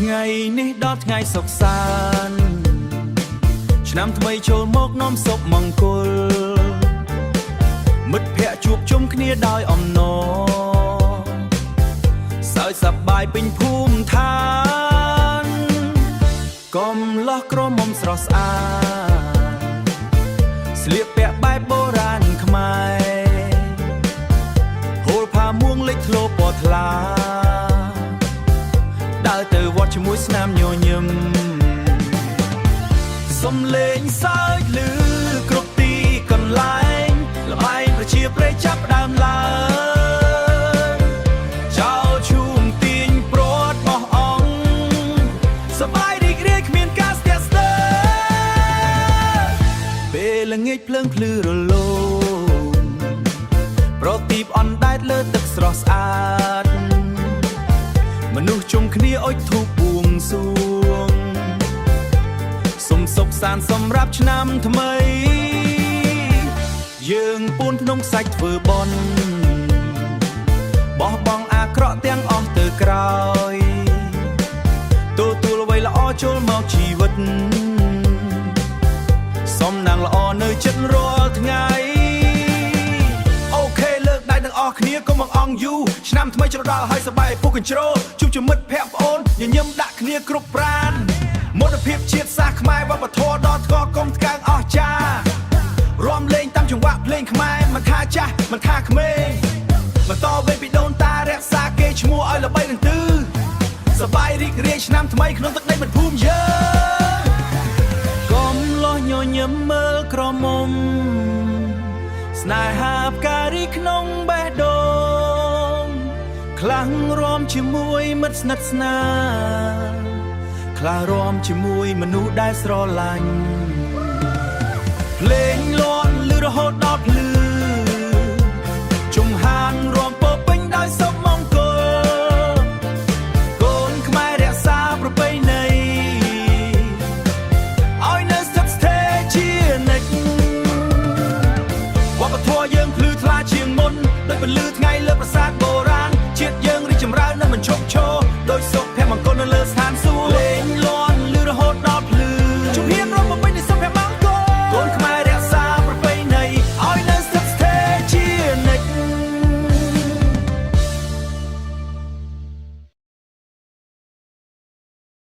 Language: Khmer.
ថ្ងៃនេះដល់ថ្ងៃសុខសាន្តឆ្នាំថ្មីចូលមកនាំសុខមង្គលមិត្តភ័ក្តិជួបជុំគ្នាដោយអំណរសើចសប្បាយពេញភូមិឋានកុំលោះក្រមុំស្រស់ស្អាតស្លៀកពាក់បែបបុរាណខ្មែរហូលផាមួងលេចធ្លោពណ៌ថ្លាដើរទៅវត្តជាមួយស្នាមញញឹមសំលេងសើចឮគ្រប់ទីកន្លែងល្បែងប្រជាប្រិយចាប់ដើមឡើងចោលឈូងទាញព្រាត់បោះអង្គសប្បាយរីករាយគ្មានការស្ទះស្ទើរពេលល្ងាចភ្លើងភ្លឺរលោងប្រទីបអណ្ដែតលើទឹកស្រស់ស្អាតមនុស្សជុំគ្នាអុជធូបបួងសួងសុំសុខសាន្តសម្រាប់ឆ្នាំថ្មីយើងពូនភ្នំខ្សាច់ធ្វើបុណ្យបោះបង់អាក្រក់ទាំងអស់ទៅក្រោយទទួលអ្វីល្អចូលមកជីវិតសំណាងល្អនៅចិត្តរាល់ថ្ងៃអូខេលើកដៃទាំងអស់គ្នាកុំបង្អង់យូរឆ្នាំថ្មីចូលដល់ហើយសប្បាយពុកកញ្ជ្រោជួបជុំមិត្តភ័ក្តិប្អូនញញឹមដាក់គ្នាគ្រប់ប្រានមន្តភាពជាតិសាសន៍ខ្មែរវប្បធម៌ដ៏ថ្កកុំថ្កើងអស្ចារ្យរាំលេងតាមចង្វាក់ភ្លេងខ្មែរមិនថាចាស់មិនថាក្មេងបន្តវេនពីដូនតារក្សាគេឈ្មោះឲ្យល្បីនឹងទិសសប្បាយរីករាយឆ្នាំថ្មីក្នុងទឹកដីមាតុភូមិយើងកុំលោះញញឹមមើលក្រមុំស្នេហាផ្ការីក្នុងបេះដូងខ្លាំងរាំជាមួយមិត្តស្និទ្ធស្នាលខ្លារាំជាមួយមនុស្សដែលស្រឡាញ់ភ្លេងលាន់ឮរហូតដល់ភ្លឺជុំហានរាំ